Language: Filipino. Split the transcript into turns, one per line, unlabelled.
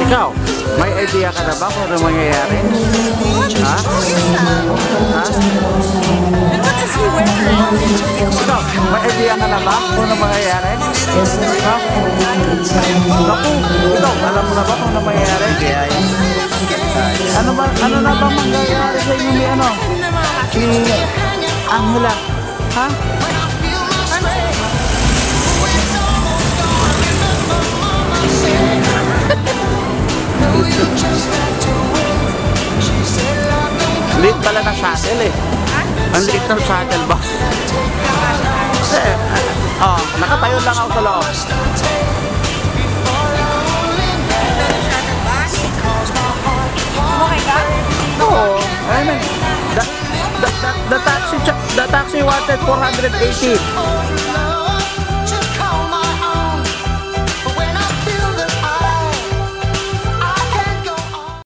Ikaw, may idea ka na ba kung ano mangyayari? Ha? Ha?
And what is he wearing?
Ikaw, may idea ka na ba kung ano mangyayari? Ha? Naku, ikaw, alam mo na ba kung ano mangyayari? Kaya ano na ba mangyayari sa inyo ni ano? Ni Angela? Ha? Liit pala ng shuttle eh. Ang liit ng shuttle ba? Nakatayo lang ako sa loob.
Okay ka?
Oo. I mean, the taxi wanted 480.